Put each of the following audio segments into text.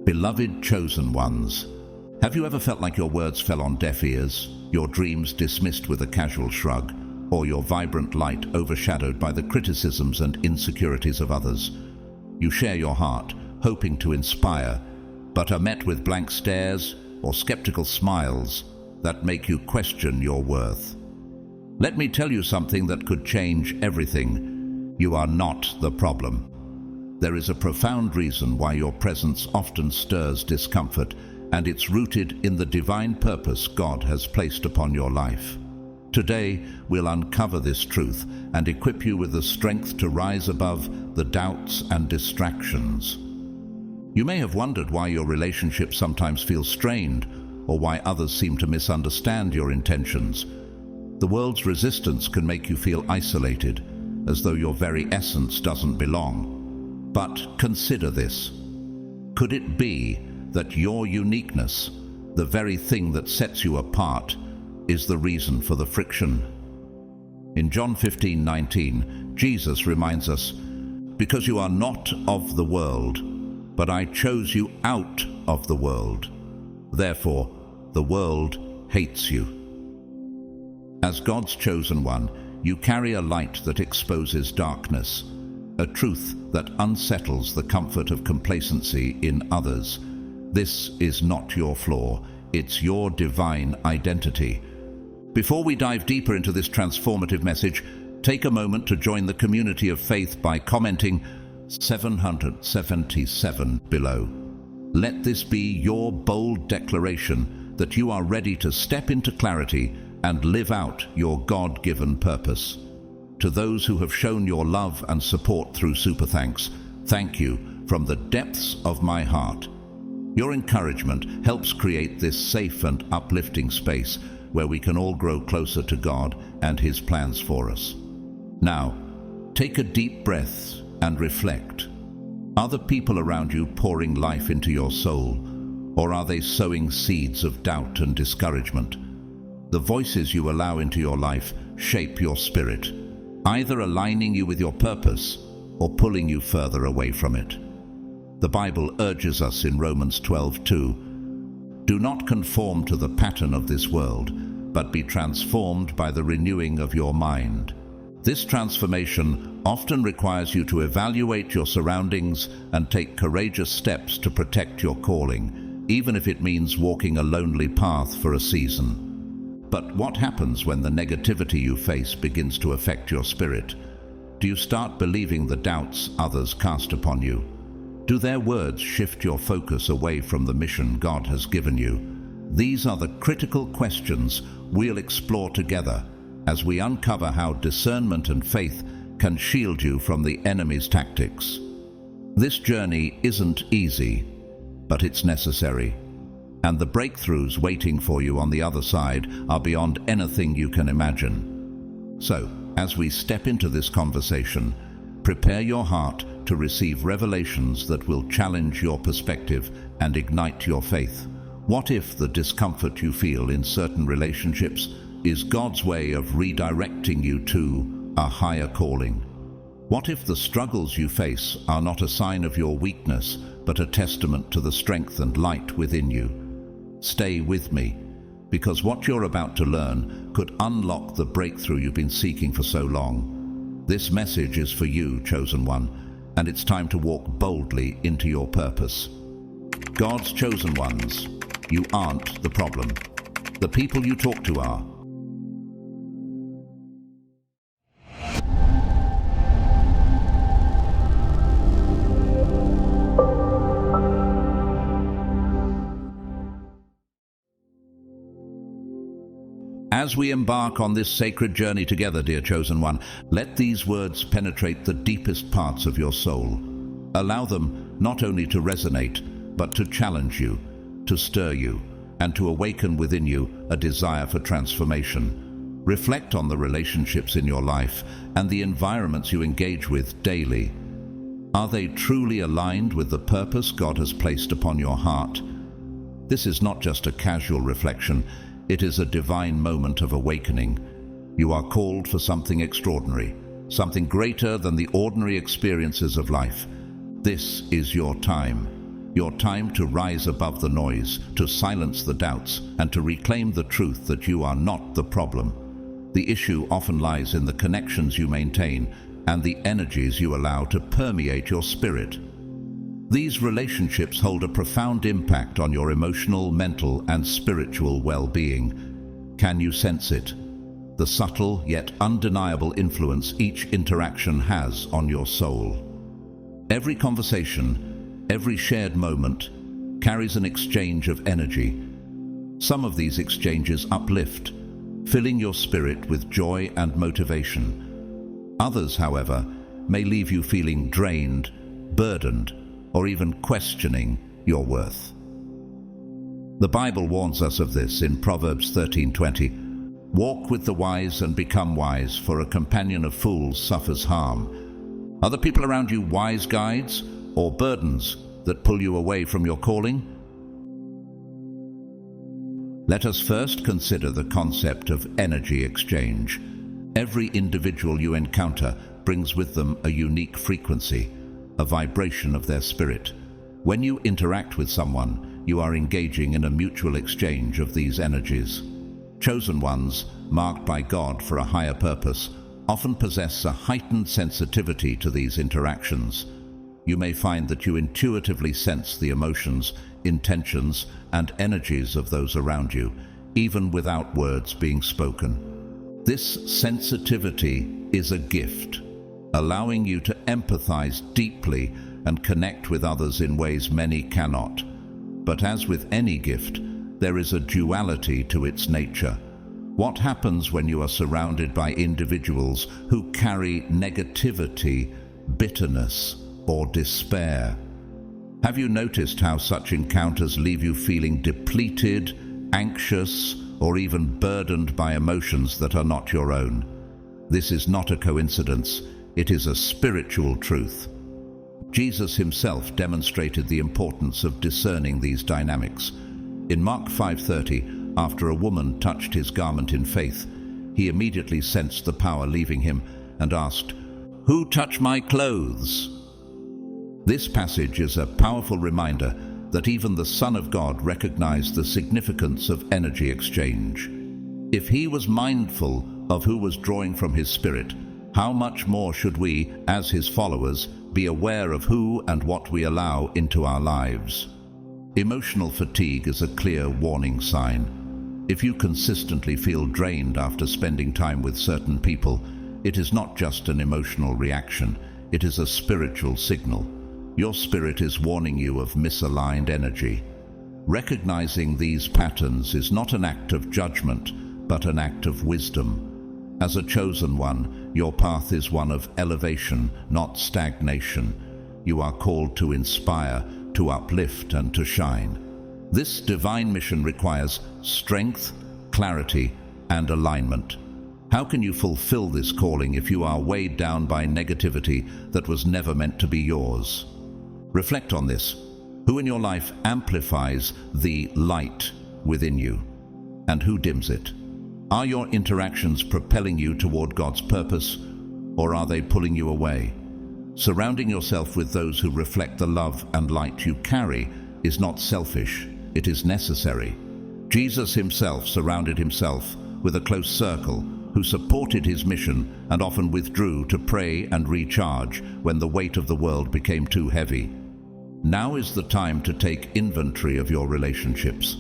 Beloved chosen ones, have you ever felt like your words fell on deaf ears, your dreams dismissed with a casual shrug, or your vibrant light overshadowed by the criticisms and insecurities of others? You share your heart, hoping to inspire, but are met with blank stares or skeptical smiles that make you question your worth. Let me tell you something that could change everything. You are not the problem. There is a profound reason why your presence often stirs discomfort, and it's rooted in the divine purpose God has placed upon your life. Today, we'll uncover this truth and equip you with the strength to rise above the doubts and distractions. You may have wondered why your relationships sometimes feel strained, or why others seem to misunderstand your intentions. The world's resistance can make you feel isolated, as though your very essence doesn't belong. But consider this. Could it be that your uniqueness, the very thing that sets you apart, is the reason for the friction? In John 15:19, Jesus reminds us, "Because you are not of the world, but I chose you out of the world. Therefore, the world hates you." As God's chosen one, you carry a light that exposes darkness, a truth that unsettles the comfort of complacency in others. This is not your flaw, it's your divine identity. Before we dive deeper into this transformative message, take a moment to join the community of faith by commenting 777 below. Let this be your bold declaration that you are ready to step into clarity and live out your God-given purpose. To those who have shown your love and support through Super Thanks, thank you from the depths of my heart. Your encouragement helps create this safe and uplifting space where we can all grow closer to God and His plans for us. Now, take a deep breath and reflect. Are the people around you pouring life into your soul, or are they sowing seeds of doubt and discouragement? The voices you allow into your life shape your spirit, either aligning you with your purpose or pulling you further away from it. The Bible urges us in Romans 12:2, "Do not conform to the pattern of this world, but be transformed by the renewing of your mind." This transformation often requires you to evaluate your surroundings and take courageous steps to protect your calling, even if it means walking a lonely path for a season. But what happens when the negativity you face begins to affect your spirit? Do you start believing the doubts others cast upon you? Do their words shift your focus away from the mission God has given you? These are the critical questions we'll explore together as we uncover how discernment and faith can shield you from the enemy's tactics. This journey isn't easy, but it's necessary. And the breakthroughs waiting for you on the other side are beyond anything you can imagine. So, as we step into this conversation, prepare your heart to receive revelations that will challenge your perspective and ignite your faith. What if the discomfort you feel in certain relationships is God's way of redirecting you to a higher calling? What if the struggles you face are not a sign of your weakness, but a testament to the strength and light within you? Stay with me, because what you're about to learn could unlock the breakthrough you've been seeking for so long. This message is for you, chosen one, and it's time to walk boldly into your purpose. God's chosen ones, you aren't the problem. The people you talk to are. As we embark on this sacred journey together, dear chosen one, let these words penetrate the deepest parts of your soul. Allow them not only to resonate, but to challenge you, to stir you, and to awaken within you a desire for transformation. Reflect on the relationships in your life and the environments you engage with daily. Are they truly aligned with the purpose God has placed upon your heart? This is not just a casual reflection. It is a divine moment of awakening. You are called for something extraordinary, something greater than the ordinary experiences of life. This is your time. Your time to rise above the noise, to silence the doubts, and to reclaim the truth that you are not the problem. The issue often lies in the connections you maintain and the energies you allow to permeate your spirit. These relationships hold a profound impact on your emotional, mental, and spiritual well-being. Can you sense it? The subtle yet undeniable influence each interaction has on your soul. Every conversation, every shared moment, carries an exchange of energy. Some of these exchanges uplift, filling your spirit with joy and motivation. Others, however, may leave you feeling drained, burdened, or even questioning your worth. The Bible warns us of this in Proverbs 13:20. Walk with the wise and become wise, for a companion of fools suffers harm. Are the people around you wise guides or burdens that pull you away from your calling? Let us first consider the concept of energy exchange. Every individual you encounter brings with them a unique frequency, a vibration of their spirit. When you interact with someone, you are engaging in a mutual exchange of these energies. Chosen ones, marked by God for a higher purpose, often possess a heightened sensitivity to these interactions. You may find that you intuitively sense the emotions, intentions, and energies of those around you, even without words being spoken. This sensitivity is a gift, allowing you to empathize deeply and connect with others in ways many cannot. But as with any gift, there is a duality to its nature. What happens when you are surrounded by individuals who carry negativity, bitterness, or despair? Have you noticed how such encounters leave you feeling depleted, anxious, or even burdened by emotions that are not your own? This is not a coincidence. It is a spiritual truth. Jesus himself demonstrated the importance of discerning these dynamics. In Mark 5:30, after a woman touched his garment in faith, he immediately sensed the power leaving him and asked, "Who touched my clothes?" This passage is a powerful reminder that even the Son of God recognized the significance of energy exchange. If he was mindful of who was drawing from his spirit, how much more should we, as his followers, be aware of who and what we allow into our lives? Emotional fatigue is a clear warning sign. If you consistently feel drained after spending time with certain people, it is not just an emotional reaction, it is a spiritual signal. Your spirit is warning you of misaligned energy. Recognizing these patterns is not an act of judgment, but an act of wisdom. As a chosen one, your path is one of elevation, not stagnation. You are called to inspire, to uplift, and to shine. This divine mission requires strength, clarity, and alignment. How can you fulfill this calling if you are weighed down by negativity that was never meant to be yours? Reflect on this. Who in your life amplifies the light within you, and who dims it? Are your interactions propelling you toward God's purpose, or are they pulling you away? Surrounding yourself with those who reflect the love and light you carry is not selfish, it is necessary. Jesus himself surrounded himself with a close circle who supported his mission and often withdrew to pray and recharge when the weight of the world became too heavy. Now is the time to take inventory of your relationships.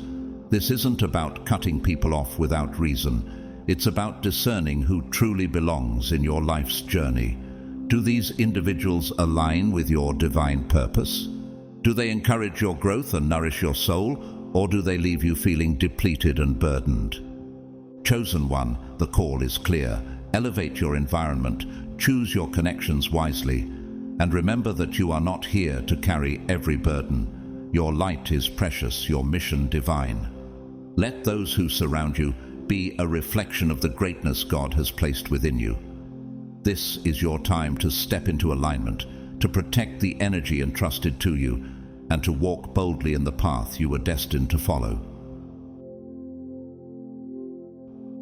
This isn't about cutting people off without reason. It's about discerning who truly belongs in your life's journey. Do these individuals align with your divine purpose? Do they encourage your growth and nourish your soul, or do they leave you feeling depleted and burdened? Chosen one, the call is clear. Elevate your environment, choose your connections wisely, and remember that you are not here to carry every burden. Your light is precious, your mission divine. Let those who surround you be a reflection of the greatness God has placed within you. This is your time to step into alignment, to protect the energy entrusted to you, and to walk boldly in the path you were destined to follow.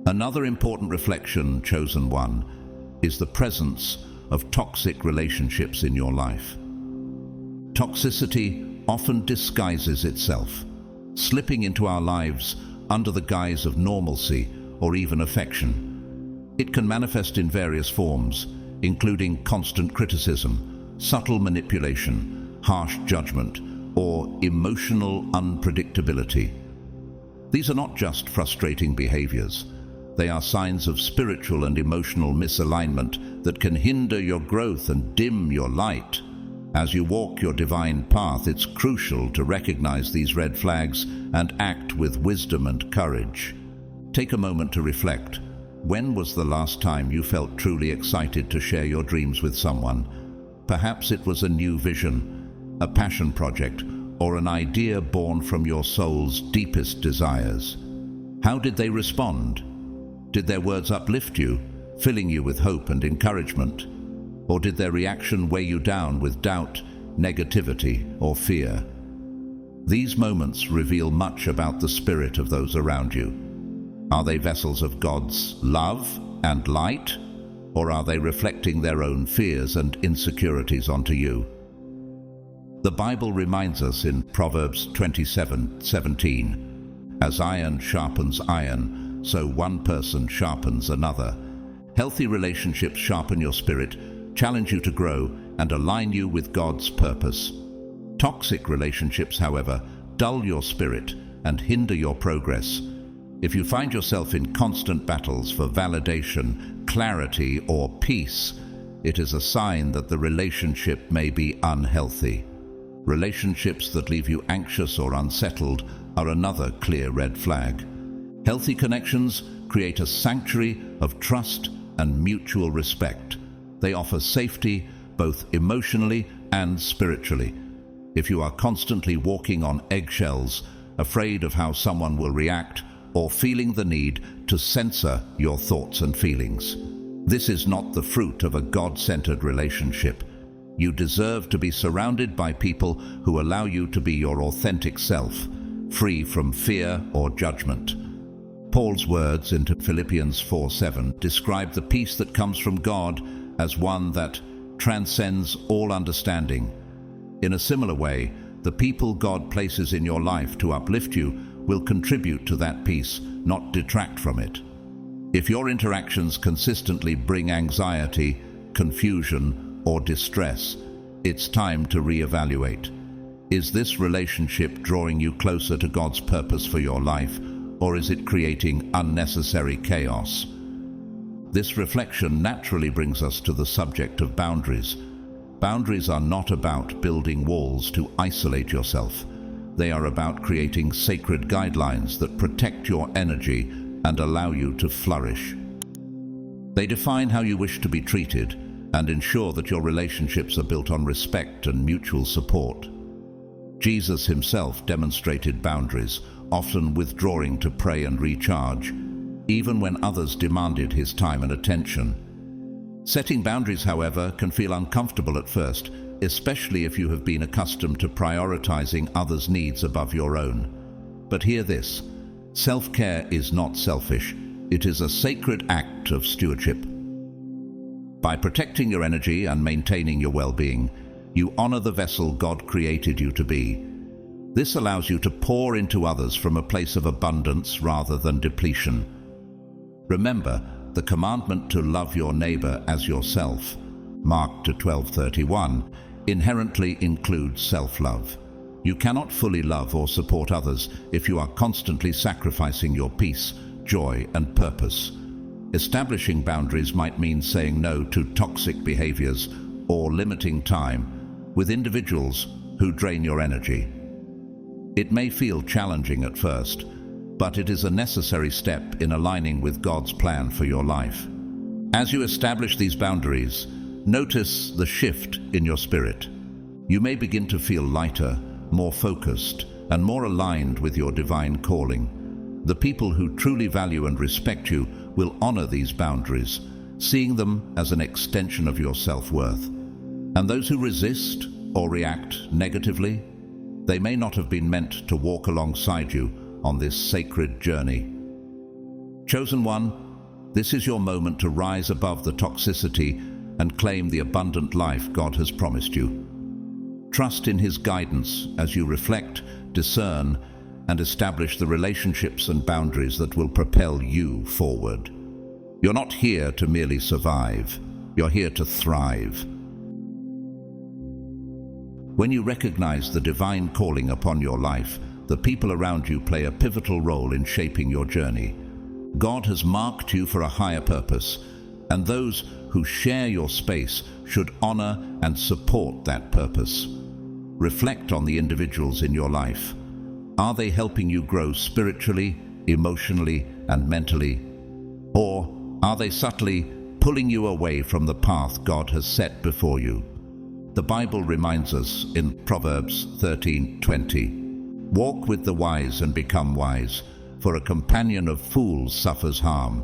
Another important reflection, chosen one, is the presence of toxic relationships in your life. Toxicity often disguises itself, slipping into our lives under the guise of normalcy or even affection. It can manifest in various forms, including constant criticism, subtle manipulation, harsh judgment, or emotional unpredictability. These are not just frustrating behaviors. They are signs of spiritual and emotional misalignment that can hinder your growth and dim your light. As you walk your divine path, it's crucial to recognize these red flags and act with wisdom and courage. Take a moment to reflect. When was the last time you felt truly excited to share your dreams with someone? Perhaps it was a new vision, a passion project, or an idea born from your soul's deepest desires. How did they respond? Did their words uplift you, filling you with hope and encouragement? Or did their reaction weigh you down with doubt, negativity, or fear? These moments reveal much about the spirit of those around you. Are they vessels of God's love and light, or are they reflecting their own fears and insecurities onto you? The Bible reminds us in Proverbs 27:17, "As iron sharpens iron, so one person sharpens another." Healthy relationships sharpen your spirit, challenge you to grow, and align you with God's purpose. Toxic relationships, however, dull your spirit and hinder your progress. If you find yourself in constant battles for validation, clarity, or peace, it is a sign that the relationship may be unhealthy. Relationships that leave you anxious or unsettled are another clear red flag. Healthy connections create a sanctuary of trust and mutual respect. They offer safety both emotionally and spiritually. If you are constantly walking on eggshells, afraid of how someone will react, or feeling the need to censor your thoughts and feelings, this is not the fruit of a God-centered relationship. You deserve to be surrounded by people who allow you to be your authentic self, free from fear or judgment. Paul's words in Philippians 4:7 describe the peace that comes from God as one that transcends all understanding. In a similar way, the people God places in your life to uplift you will contribute to that peace, not detract from it. If your interactions consistently bring anxiety, confusion, or distress, it's time to reevaluate. Is this relationship drawing you closer to God's purpose for your life, or is it creating unnecessary chaos? This reflection naturally brings us to the subject of boundaries. Boundaries are not about building walls to isolate yourself. They are about creating sacred guidelines that protect your energy and allow you to flourish. They define how you wish to be treated and ensure that your relationships are built on respect and mutual support. Jesus himself demonstrated boundaries, often withdrawing to pray and recharge, even when others demanded his time and attention. Setting boundaries, however, can feel uncomfortable at first, especially if you have been accustomed to prioritizing others' needs above your own. But hear this: self-care is not selfish. It is a sacred act of stewardship. By protecting your energy and maintaining your well-being, you honor the vessel God created you to be. This allows you to pour into others from a place of abundance rather than depletion. Remember, the commandment to love your neighbor as yourself, Mark 12:31, inherently includes self-love. You cannot fully love or support others if you are constantly sacrificing your peace, joy, and purpose. Establishing boundaries might mean saying no to toxic behaviors or limiting time with individuals who drain your energy. It may feel challenging at first, but it is a necessary step in aligning with God's plan for your life. As you establish these boundaries, notice the shift in your spirit. You may begin to feel lighter, more focused, and more aligned with your divine calling. The people who truly value and respect you will honor these boundaries, seeing them as an extension of your self-worth. And those who resist or react negatively, they may not have been meant to walk alongside you on this sacred journey. Chosen one, this is your moment to rise above the toxicity and claim the abundant life God has promised you. Trust in His guidance as you reflect, discern, and establish the relationships and boundaries that will propel you forward. You're not here to merely survive. You're here to thrive. When you recognize the divine calling upon your life, the people around you play a pivotal role in shaping your journey. God has marked you for a higher purpose, and those who share your space should honor and support that purpose. Reflect on the individuals in your life. Are they helping you grow spiritually, emotionally, and mentally? Or are they subtly pulling you away from the path God has set before you? The Bible reminds us in Proverbs 13:20, "Walk with the wise and become wise, for a companion of fools suffers harm."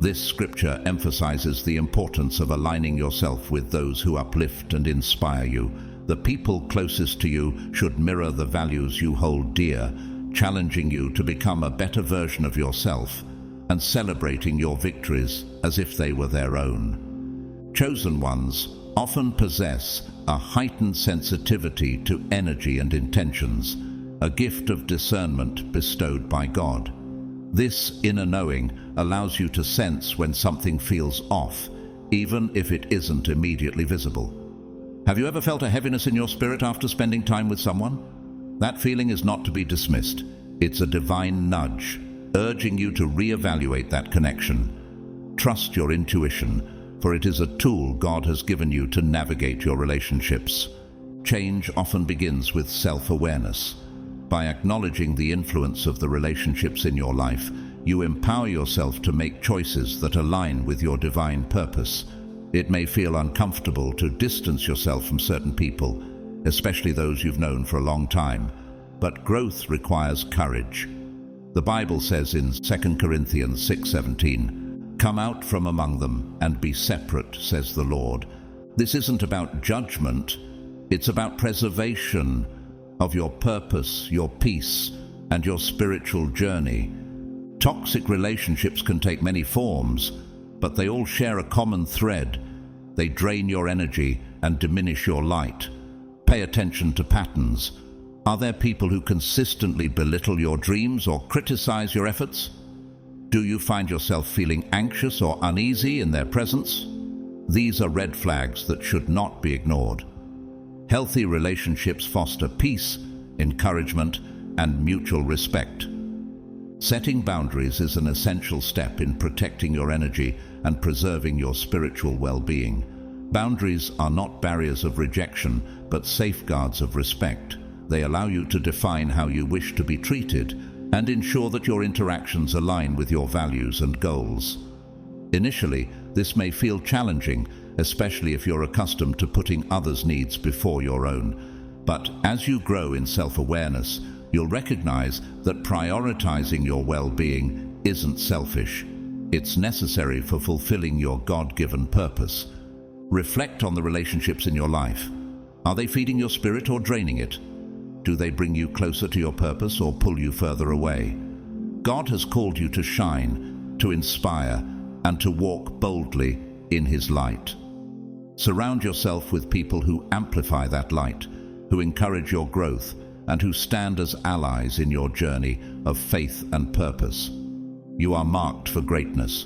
This scripture emphasizes the importance of aligning yourself with those who uplift and inspire you. The people closest to you should mirror the values you hold dear, challenging you to become a better version of yourself and celebrating your victories as if they were their own. Chosen ones often possess a heightened sensitivity to energy and intentions, a gift of discernment bestowed by God. This inner knowing allows you to sense when something feels off, even if it isn't immediately visible. Have you ever felt a heaviness in your spirit after spending time with someone? That feeling is not to be dismissed. It's a divine nudge, urging you to reevaluate that connection. Trust your intuition, for it is a tool God has given you to navigate your relationships. Change often begins with self-awareness. By acknowledging the influence of the relationships in your life, you empower yourself to make choices that align with your divine purpose. It may feel uncomfortable to distance yourself from certain people, especially those you've known for a long time, but growth requires courage. The Bible says in 2 Corinthians 6:17, "Come out from among them and be separate, says the Lord." This isn't about judgment, it's about preservation of your purpose, your peace, and your spiritual journey. Toxic relationships can take many forms, but they all share a common thread. They drain your energy and diminish your light. Pay attention to patterns. Are there people who consistently belittle your dreams or criticize your efforts? Do you find yourself feeling anxious or uneasy in their presence? These are red flags that should not be ignored. Healthy relationships foster peace, encouragement, and mutual respect. Setting boundaries is an essential step in protecting your energy and preserving your spiritual well-being. Boundaries are not barriers of rejection, but safeguards of respect. They allow you to define how you wish to be treated and ensure that your interactions align with your values and goals. Initially, this may feel challenging, especially if you're accustomed to putting others' needs before your own. But as you grow in self-awareness, you'll recognize that prioritizing your well-being isn't selfish. It's necessary for fulfilling your God-given purpose. Reflect on the relationships in your life. Are they feeding your spirit or draining it? Do they bring you closer to your purpose or pull you further away? God has called you to shine, to inspire, and to walk boldly in His light. Surround yourself with people who amplify that light, who encourage your growth, and who stand as allies in your journey of faith and purpose. You are marked for greatness.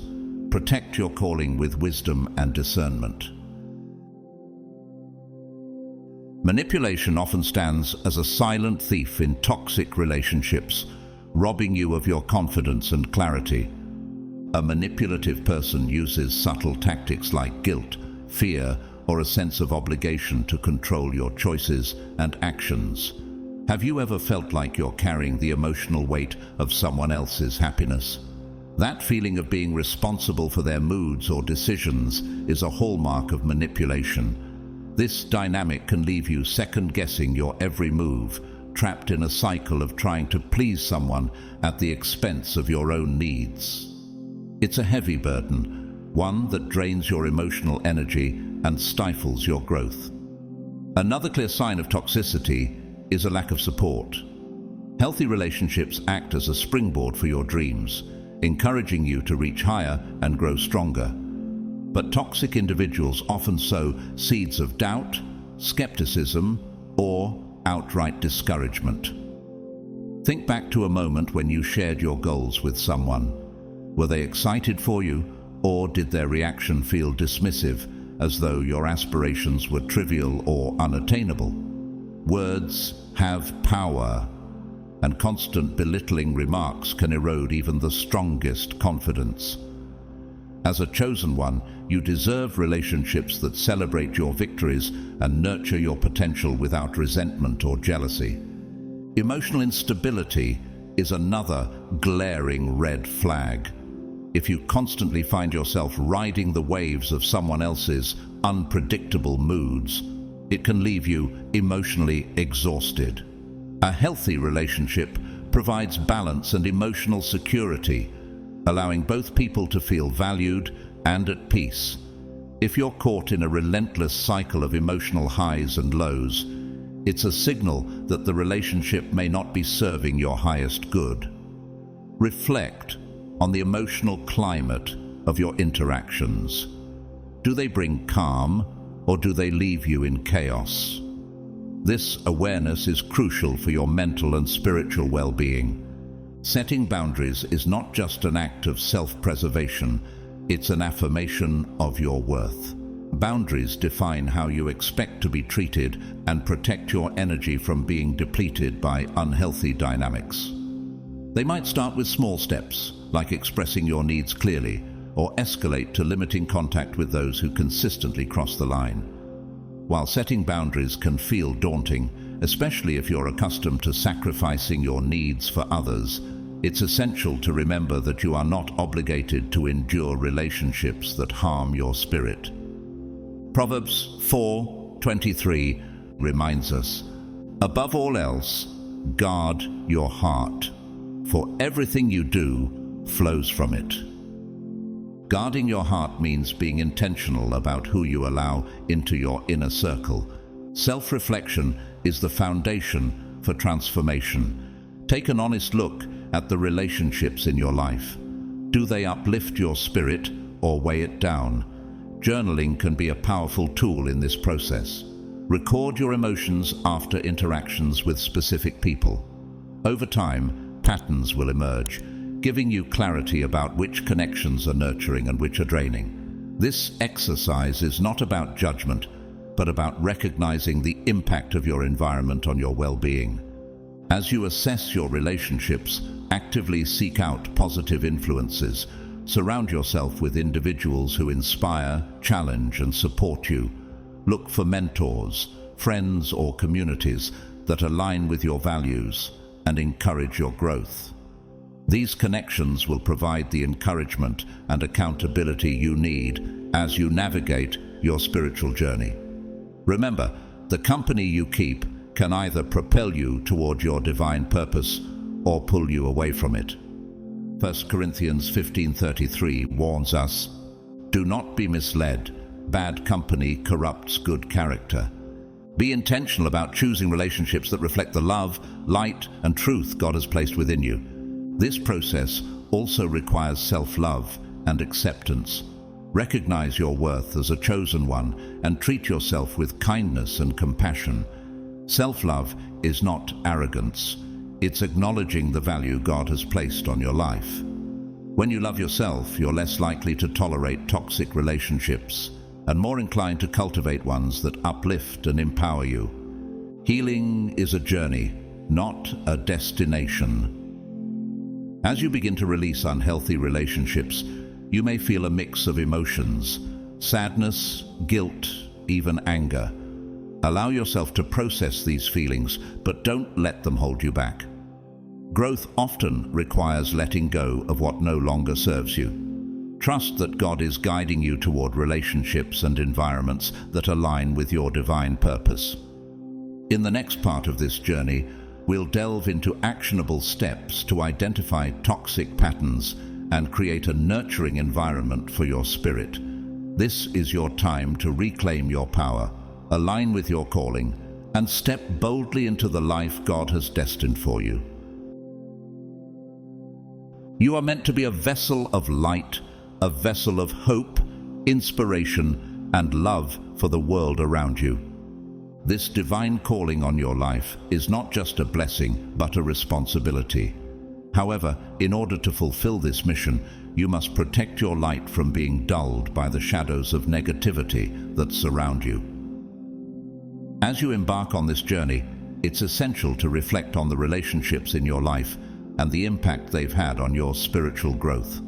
Protect your calling with wisdom and discernment. Manipulation often stands as a silent thief in toxic relationships, robbing you of your confidence and clarity. A manipulative person uses subtle tactics like guilt, fear, or a sense of obligation to control your choices and actions. Have you ever felt like you're carrying the emotional weight of someone else's happiness? That feeling of being responsible for their moods or decisions is a hallmark of manipulation. This dynamic can leave you second-guessing your every move, trapped in a cycle of trying to please someone at the expense of your own needs. It's a heavy burden, one that drains your emotional energy and stifles your growth. Another clear sign of toxicity is a lack of support. Healthy relationships act as a springboard for your dreams, encouraging you to reach higher and grow stronger. But toxic individuals often sow seeds of doubt, skepticism, or outright discouragement. Think back to a moment when you shared your goals with someone. Were they excited for you, or did their reaction feel dismissive, as though your aspirations were trivial or unattainable? Words have power, and constant belittling remarks can erode even the strongest confidence. As a chosen one, you deserve relationships that celebrate your victories and nurture your potential without resentment or jealousy. Emotional instability is another glaring red flag. If you constantly find yourself riding the waves of someone else's unpredictable moods, it can leave you emotionally exhausted. A healthy relationship provides balance and emotional security, allowing both people to feel valued and at peace. If you're caught in a relentless cycle of emotional highs and lows, it's a signal that the relationship may not be serving your highest good. Reflect on the emotional climate of your interactions. Do they bring calm, or do they leave you in chaos? This awareness is crucial for your mental and spiritual well-being. Setting boundaries is not just an act of self-preservation, it's an affirmation of your worth. Boundaries define how you expect to be treated and protect your energy from being depleted by unhealthy dynamics. They might start with small steps, like expressing your needs clearly, or escalate to limiting contact with those who consistently cross the line. While setting boundaries can feel daunting, especially if you're accustomed to sacrificing your needs for others, it's essential to remember that you are not obligated to endure relationships that harm your spirit. Proverbs 4:23 reminds us, "Above all else, guard your heart, for everything you do flows from it." Guarding your heart means being intentional about who you allow into your inner circle. Self-reflection is the foundation for transformation. Take an honest look at the relationships in your life. Do they uplift your spirit or weigh it down? Journaling can be a powerful tool in this process. Record your emotions after interactions with specific people. Over time, patterns will emerge, giving you clarity about which connections are nurturing and which are draining. This exercise is not about judgment, but about recognizing the impact of your environment on your well-being. As you assess your relationships, actively seek out positive influences. Surround yourself with individuals who inspire, challenge, and support you. Look for mentors, friends, or communities that align with your values and encourage your growth. These connections will provide the encouragement and accountability you need as you navigate your spiritual journey. Remember, the company you keep can either propel you toward your divine purpose or pull you away from it. 1 Corinthians 15:33 warns us, "Do not be misled. Bad company corrupts good character." Be intentional about choosing relationships that reflect the love, light, and truth God has placed within you. This process also requires self-love and acceptance. Recognize your worth as a chosen one and treat yourself with kindness and compassion. Self-love is not arrogance. It's acknowledging the value God has placed on your life. When you love yourself, you're less likely to tolerate toxic relationships and more inclined to cultivate ones that uplift and empower you. Healing is a journey, not a destination. As you begin to release unhealthy relationships, you may feel a mix of emotions: sadness, guilt, even anger. Allow yourself to process these feelings, but don't let them hold you back. Growth often requires letting go of what no longer serves you. Trust that God is guiding you toward relationships and environments that align with your divine purpose. In the next part of this journey, we'll delve into actionable steps to identify toxic patterns and create a nurturing environment for your spirit. This is your time to reclaim your power, align with your calling, and step boldly into the life God has destined for you. You are meant to be a vessel of light, a vessel of hope, inspiration, and love for the world around you. This divine calling on your life is not just a blessing, but a responsibility. However, in order to fulfill this mission, you must protect your light from being dulled by the shadows of negativity that surround you. As you embark on this journey, it's essential to reflect on the relationships in your life and the impact they've had on your spiritual growth.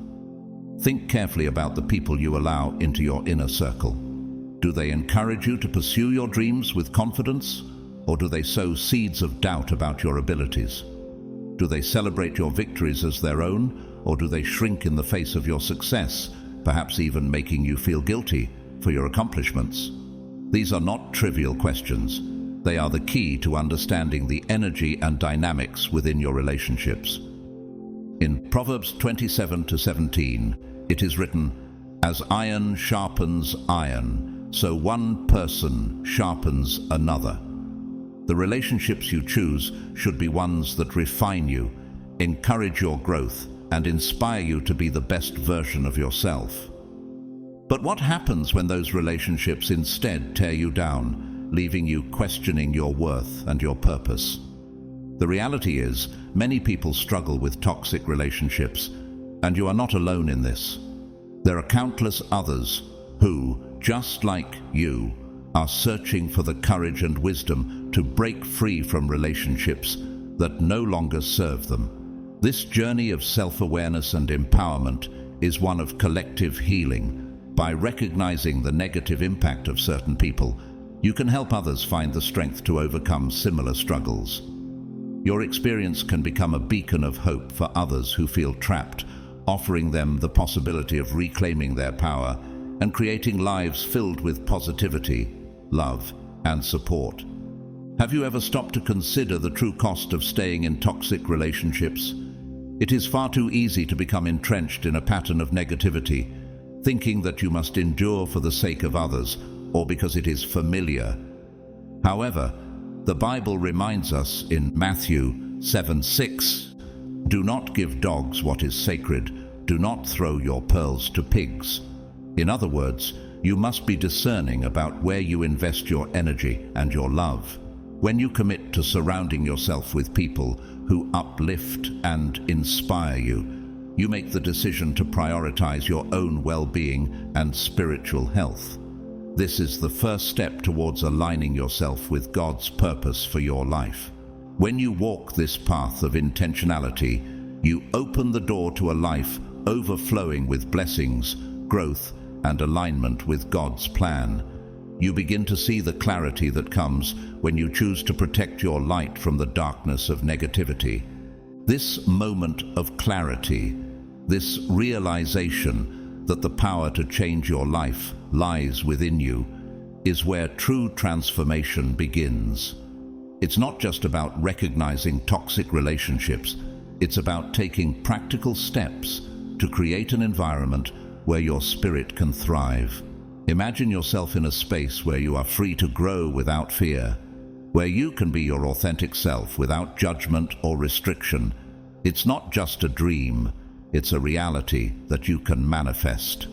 Think carefully about the people you allow into your inner circle. Do they encourage you to pursue your dreams with confidence, or do they sow seeds of doubt about your abilities? Do they celebrate your victories as their own, or do they shrink in the face of your success, perhaps even making you feel guilty for your accomplishments? These are not trivial questions. They are the key to understanding the energy and dynamics within your relationships. In Proverbs 27:17, it is written, "As iron sharpens iron, so one person sharpens another." The relationships you choose should be ones that refine you, encourage your growth, and inspire you to be the best version of yourself. But what happens when those relationships instead tear you down, leaving you questioning your worth and your purpose? The reality is, many people struggle with toxic relationships, and you are not alone in this. There are countless others who, just like you, are searching for the courage and wisdom to break free from relationships that no longer serve them. This journey of self-awareness and empowerment is one of collective healing. By recognizing the negative impact of certain people, you can help others find the strength to overcome similar struggles. Your experience can become a beacon of hope for others who feel trapped, offering them the possibility of reclaiming their power and creating lives filled with positivity, love, and support. Have you ever stopped to consider the true cost of staying in toxic relationships? It is far too easy to become entrenched in a pattern of negativity, thinking that you must endure for the sake of others or because it is familiar. However, the Bible reminds us in Matthew 7:6, "Do not give dogs what is sacred, do not throw your pearls to pigs." In other words, you must be discerning about where you invest your energy and your love. When you commit to surrounding yourself with people who uplift and inspire you, you make the decision to prioritize your own well-being and spiritual health. This is the first step towards aligning yourself with God's purpose for your life. When you walk this path of intentionality, you open the door to a life overflowing with blessings, growth, and alignment with God's plan. You begin to see the clarity that comes when you choose to protect your light from the darkness of negativity. This moment of clarity, this realization that the power to change your life lies within you, is where true transformation begins. It's not just about recognizing toxic relationships, it's about taking practical steps to create an environment where your spirit can thrive. Imagine yourself in a space where you are free to grow without fear, where you can be your authentic self without judgment or restriction. It's not just a dream, it's a reality that you can manifest.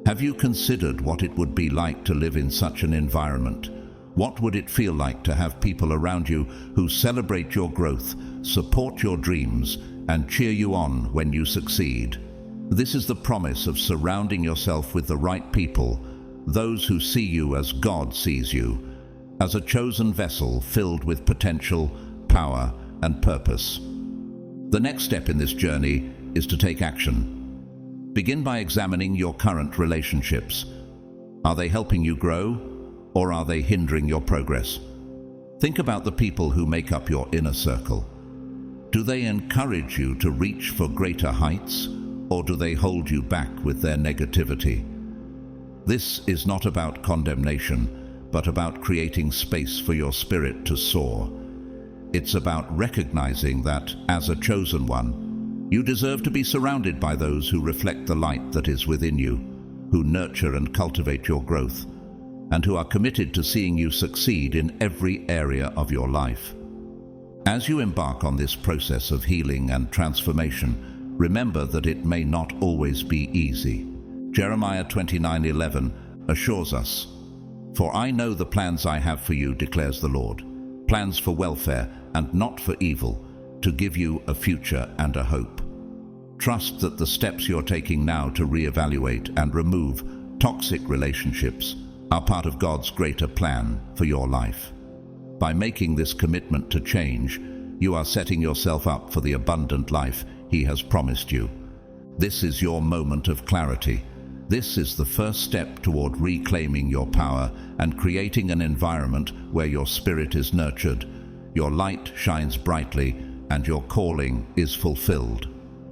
Have you considered what it would be like to live in such an environment? What would it feel like to have people around you who celebrate your growth, support your dreams, and cheer you on when you succeed? This is the promise of surrounding yourself with the right people, those who see you as God sees you, as a chosen vessel filled with potential, power, and purpose. The next step in this journey is to take action. Begin by examining your current relationships. Are they helping you grow, or are they hindering your progress? Think about the people who make up your inner circle. Do they encourage you to reach for greater heights, or do they hold you back with their negativity? This is not about condemnation, but about creating space for your spirit to soar. It's about recognizing that, as a chosen one, you deserve to be surrounded by those who reflect the light that is within you, who nurture and cultivate your growth, and who are committed to seeing you succeed in every area of your life. As you embark on this process of healing and transformation, remember that it may not always be easy. Jeremiah 29:11 assures us, For I know the plans I have for you, declares the Lord, plans for welfare and not for evil, to give you a future and a hope. Trust that the steps you're taking now to reevaluate and remove toxic relationships are part of God's greater plan for your life. By making this commitment to change, you are setting yourself up for the abundant life He has promised you. This is your moment of clarity. This is the first step toward reclaiming your power and creating an environment where your spirit is nurtured, your light shines brightly, and your calling is fulfilled.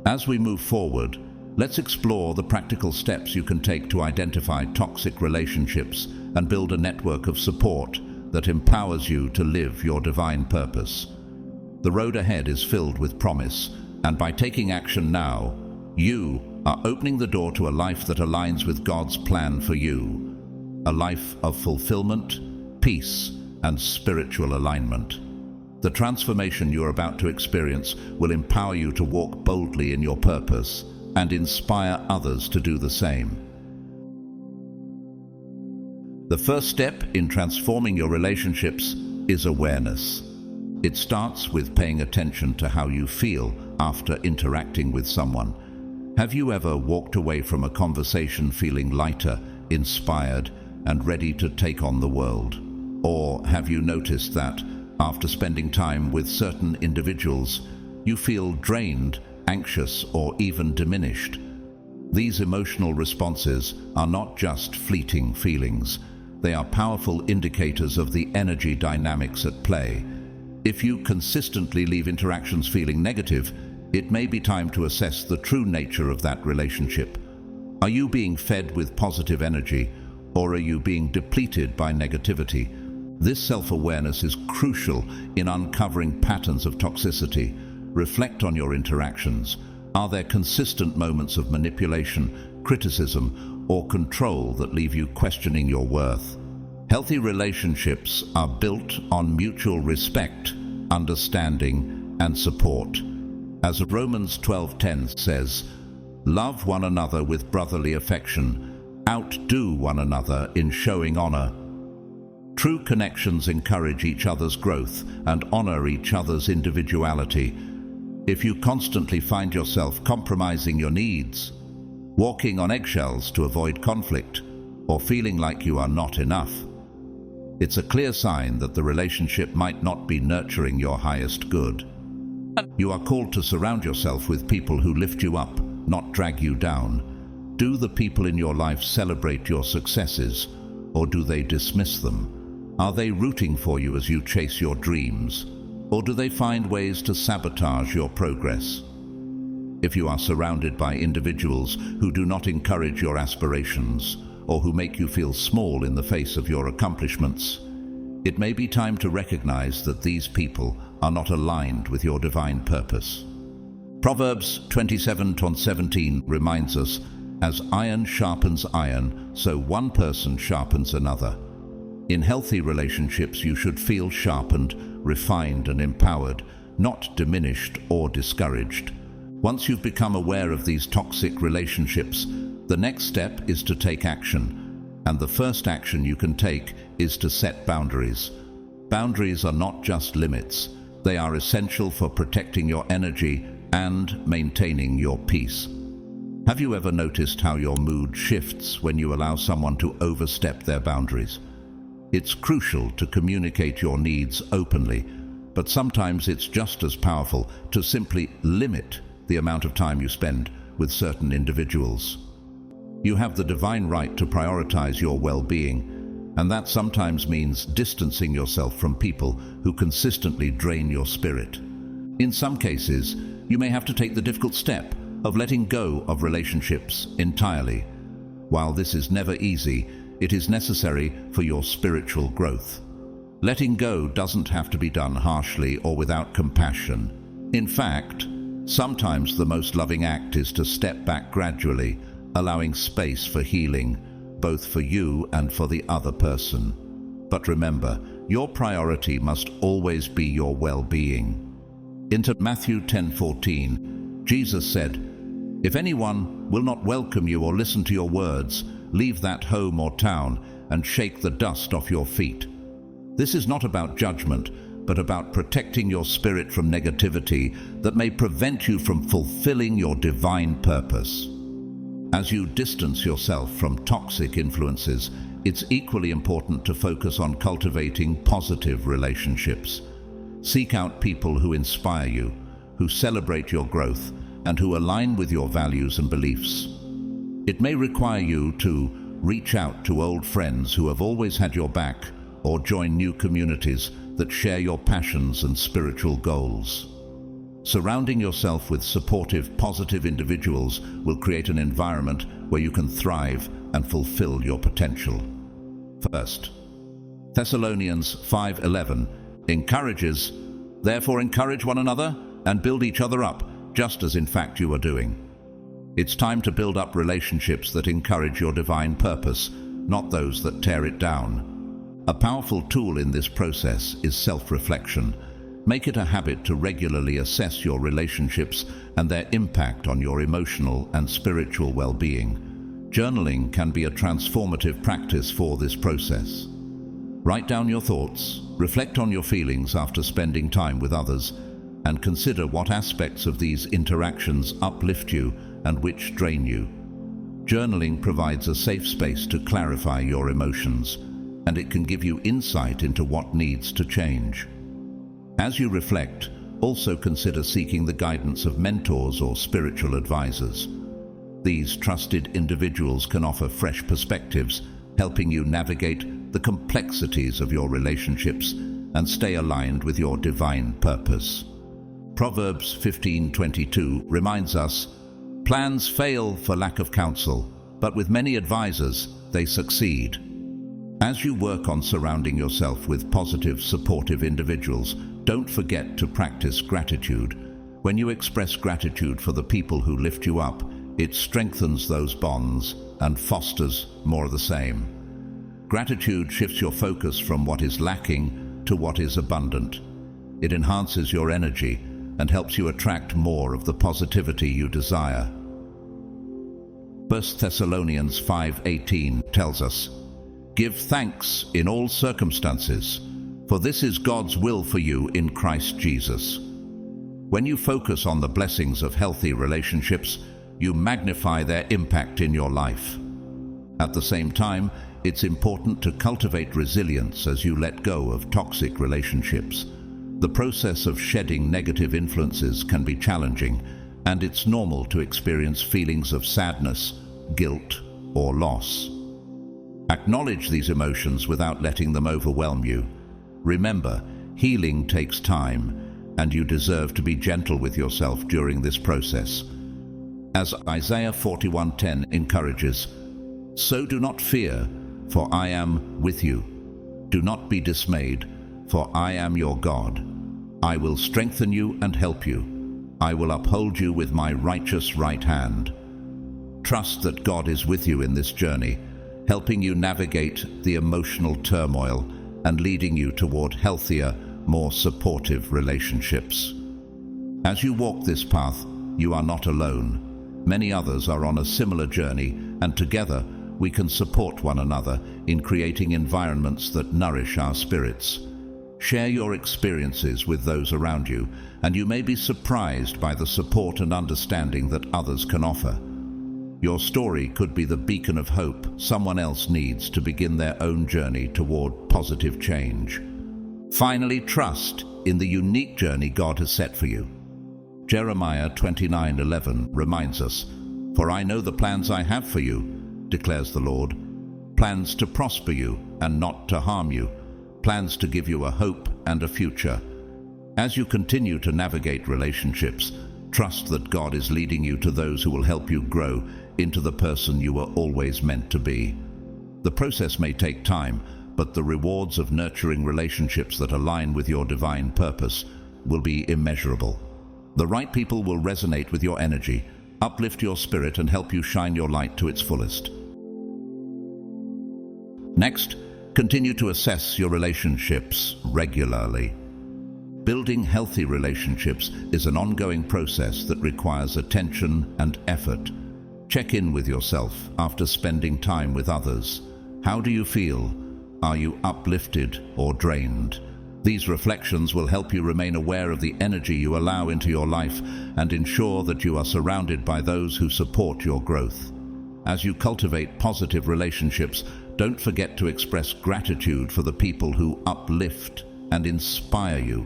As we move forward, let's explore the practical steps you can take to identify toxic relationships and build a network of support that empowers you to live your divine purpose. The road ahead is filled with promise, and by taking action now, you are opening the door to a life that aligns with God's plan for you, a life of fulfillment, peace, and spiritual alignment. The transformation you're about to experience will empower you to walk boldly in your purpose and inspire others to do the same. The first step in transforming your relationships is awareness. It starts with paying attention to how you feel after interacting with someone. Have you ever walked away from a conversation feeling lighter, inspired, and ready to take on the world? Or have you noticed that, after spending time with certain individuals, you feel drained, anxious, or even diminished? These emotional responses are not just fleeting feelings. They are powerful indicators of the energy dynamics at play. If you consistently leave interactions feeling negative, it may be time to assess the true nature of that relationship. Are you being fed with positive energy, or are you being depleted by negativity? This self-awareness is crucial in uncovering patterns of toxicity. Reflect on your interactions. Are there consistent moments of manipulation, criticism, or control that leave you questioning your worth? Healthy relationships are built on mutual respect, understanding, and support. As Romans 12:10 says, "Love one another with brotherly affection. Outdo one another in showing honor." True connections encourage each other's growth and honor each other's individuality. If you constantly find yourself compromising your needs, walking on eggshells to avoid conflict, or feeling like you are not enough, it's a clear sign that the relationship might not be nurturing your highest good. You are called to surround yourself with people who lift you up, not drag you down. Do the people in your life celebrate your successes, or do they dismiss them? Are they rooting for you as you chase your dreams, or do they find ways to sabotage your progress? If you are surrounded by individuals who do not encourage your aspirations, or who make you feel small in the face of your accomplishments, it may be time to recognize that these people are not aligned with your divine purpose. Proverbs 27:17 reminds us, "As iron sharpens iron, so one person sharpens another." In healthy relationships, you should feel sharpened, refined, and empowered, not diminished or discouraged. Once you've become aware of these toxic relationships, the next step is to take action. And the first action you can take is to set boundaries. Boundaries are not just limits. They are essential for protecting your energy and maintaining your peace. Have you ever noticed how your mood shifts when you allow someone to overstep their boundaries? It's crucial to communicate your needs openly, but sometimes it's just as powerful to simply limit the amount of time you spend with certain individuals. You have the divine right to prioritize your well-being, and that sometimes means distancing yourself from people who consistently drain your spirit. In some cases, you may have to take the difficult step of letting go of relationships entirely. While this is never easy, it is necessary for your spiritual growth. Letting go doesn't have to be done harshly or without compassion. In fact, sometimes the most loving act is to step back gradually, allowing space for healing, both for you and for the other person. But remember, your priority must always be your well-being. In Matthew 10:14, Jesus said, "If anyone will not welcome you or listen to your words, leave that home or town and shake the dust off your feet. This is not about judgment, but about protecting your spirit from negativity that may prevent you from fulfilling your divine purpose. As you distance yourself from toxic influences, it's equally important to focus on cultivating positive relationships. Seek out people who inspire you, who celebrate your growth, and who align with your values and beliefs. It may require you to reach out to old friends who have always had your back, or join new communities that share your passions and spiritual goals. Surrounding yourself with supportive, positive individuals will create an environment where you can thrive and fulfill your potential. First, Thessalonians 5:11 encourages, "Therefore encourage one another and build each other up, just as in fact you are doing." It's time to build up relationships that encourage your divine purpose, not those that tear it down. A powerful tool in this process is self-reflection. Make it a habit to regularly assess your relationships and their impact on your emotional and spiritual well-being. Journaling can be a transformative practice for this process. Write down your thoughts, reflect on your feelings after spending time with others, and consider what aspects of these interactions uplift you and which drain you. Journaling provides a safe space to clarify your emotions, and it can give you insight into what needs to change. As you reflect, also consider seeking the guidance of mentors or spiritual advisors. These trusted individuals can offer fresh perspectives, helping you navigate the complexities of your relationships and stay aligned with your divine purpose. Proverbs 15:22 reminds us, "Plans fail for lack of counsel, but with many advisors they succeed." As you work on surrounding yourself with positive, supportive individuals, don't forget to practice gratitude. When you express gratitude for the people who lift you up, it strengthens those bonds and fosters more of the same. Gratitude shifts your focus from what is lacking to what is abundant. It enhances your energy and helps you attract more of the positivity you desire. 1 Thessalonians 5:18 tells us, "Give thanks in all circumstances, for this is God's will for you in Christ Jesus." When you focus on the blessings of healthy relationships, you magnify their impact in your life. At the same time, it's important to cultivate resilience as you let go of toxic relationships. The process of shedding negative influences can be challenging, and it's normal to experience feelings of sadness, guilt, or loss. Acknowledge these emotions without letting them overwhelm you. Remember, healing takes time, and you deserve to be gentle with yourself during this process. As Isaiah 41:10 encourages, "So do not fear, for I am with you. Do not be dismayed, for I am your God. I will strengthen you and help you. I will uphold you with my righteous right hand." Trust that God is with you in this journey, helping you navigate the emotional turmoil and leading you toward healthier, more supportive relationships. As you walk this path, you are not alone. Many others are on a similar journey, and together we can support one another in creating environments that nourish our spirits. Share your experiences with those around you, and you may be surprised by the support and understanding that others can offer. Your story could be the beacon of hope someone else needs to begin their own journey toward positive change. Finally, trust in the unique journey God has set for you. Jeremiah 29:11 reminds us, "For I know the plans I have for you, declares the Lord, plans to prosper you and not to harm you, plans to give you a hope and a future." As you continue to navigate relationships, trust that God is leading you to those who will help you grow into the person you were always meant to be. The process may take time, but the rewards of nurturing relationships that align with your divine purpose will be immeasurable. The right people will resonate with your energy, uplift your spirit, and help you shine your light to its fullest. Next, continue to assess your relationships regularly. Building healthy relationships is an ongoing process that requires attention and effort. Check in with yourself after spending time with others. How do you feel? Are you uplifted or drained? These reflections will help you remain aware of the energy you allow into your life and ensure that you are surrounded by those who support your growth. As you cultivate positive relationships, don't forget to express gratitude for the people who uplift and inspire you.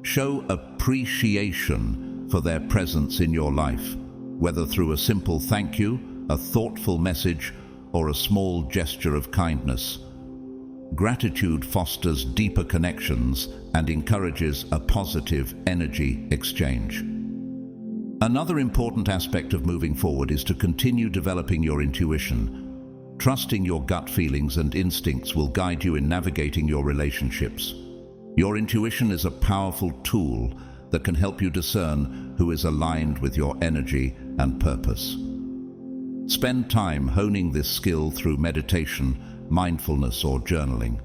Show appreciation for their presence in your life, whether through a simple thank you, a thoughtful message, or a small gesture of kindness. Gratitude fosters deeper connections and encourages a positive energy exchange. Another important aspect of moving forward is to continue developing your intuition. Trusting your gut feelings and instincts will guide you in navigating your relationships. Your intuition is a powerful tool that can help you discern who is aligned with your energy and purpose. Spend time honing this skill through meditation, mindfulness, or journaling.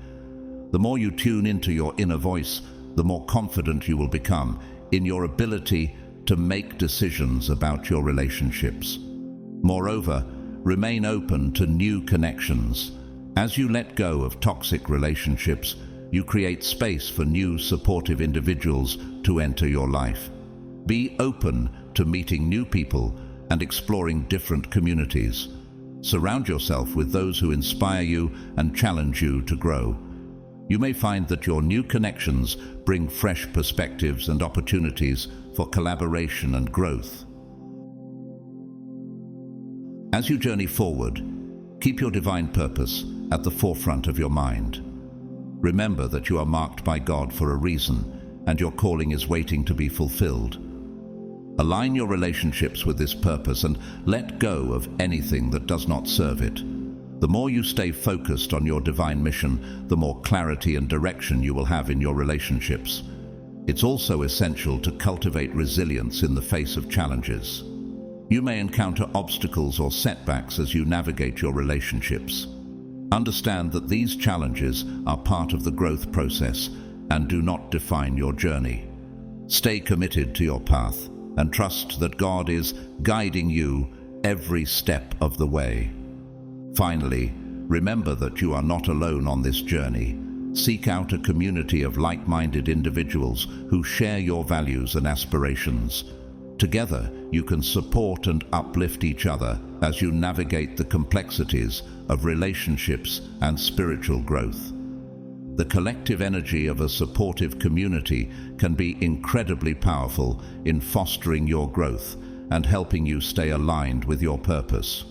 The more you tune into your inner voice, the more confident you will become in your ability to make decisions about your relationships. Moreover, remain open to new connections. As you let go of toxic relationships, you create space for new supportive individuals to enter your life. Be open to meeting new people and exploring different communities. Surround yourself with those who inspire you and challenge you to grow. You may find that your new connections bring fresh perspectives and opportunities for collaboration and growth. As you journey forward, keep your divine purpose at the forefront of your mind. Remember that you are marked by God for a reason, and your calling is waiting to be fulfilled. Align your relationships with this purpose and let go of anything that does not serve it. The more you stay focused on your divine mission, the more clarity and direction you will have in your relationships. It's also essential to cultivate resilience in the face of challenges. You may encounter obstacles or setbacks as you navigate your relationships. Understand that these challenges are part of the growth process and do not define your journey. Stay committed to your path and trust that God is guiding you every step of the way. Finally, remember that you are not alone on this journey. Seek out a community of like-minded individuals who share your values and aspirations. Together, you can support and uplift each other as you navigate the complexities of relationships and spiritual growth. The collective energy of a supportive community can be incredibly powerful in fostering your growth and helping you stay aligned with your purpose.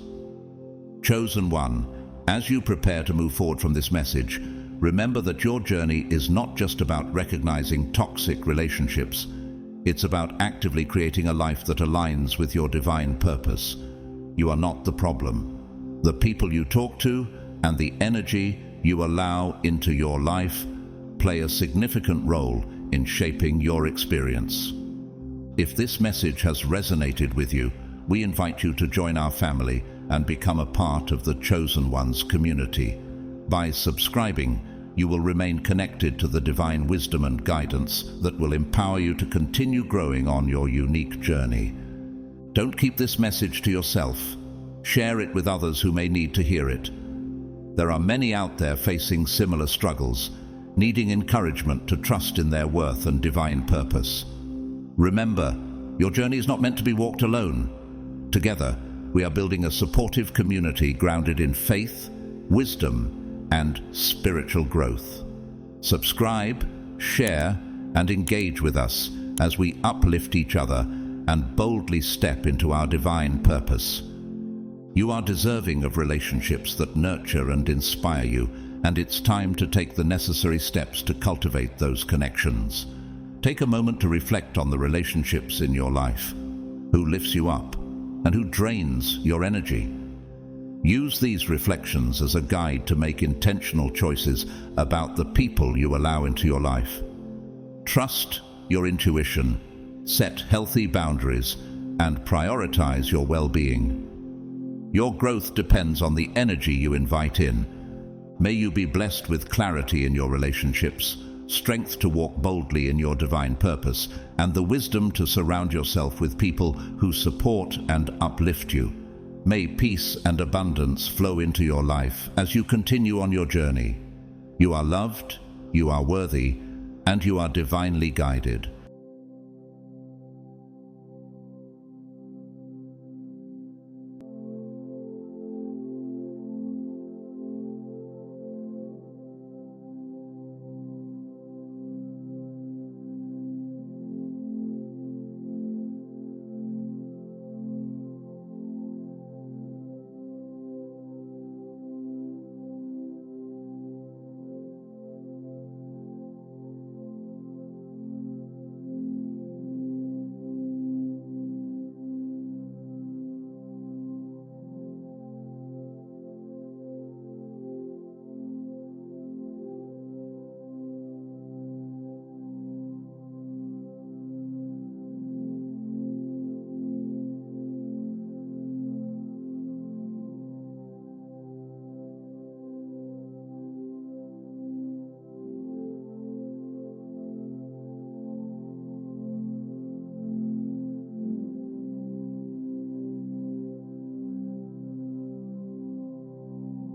Chosen one, as you prepare to move forward from this message, remember that your journey is not just about recognizing toxic relationships. It's about actively creating a life that aligns with your divine purpose. You are not the problem. The people you talk to and the energy you allow into your life play a significant role in shaping your experience. If this message has resonated with you, we invite you to join our family and become a part of the Chosen Ones community. By subscribing, you will remain connected to the divine wisdom and guidance that will empower you to continue growing on your unique journey. Don't keep this message to yourself. Share it with others who may need to hear it. There are many out there facing similar struggles, needing encouragement to trust in their worth and divine purpose. Remember, your journey is not meant to be walked alone. Together, we are building a supportive community grounded in faith, wisdom, and spiritual growth. Subscribe, share, and engage with us as we uplift each other and boldly step into our divine purpose. You are deserving of relationships that nurture and inspire you, and it's time to take the necessary steps to cultivate those connections. Take a moment to reflect on the relationships in your life. Who lifts you up and who drains your energy? Use these reflections as a guide to make intentional choices about the people you allow into your life. Trust your intuition, set healthy boundaries, and prioritize your well-being. Your growth depends on the energy you invite in. May you be blessed with clarity in your relationships, strength to walk boldly in your divine purpose, and the wisdom to surround yourself with people who support and uplift you. May peace and abundance flow into your life as you continue on your journey. You are loved, you are worthy, and you are divinely guided.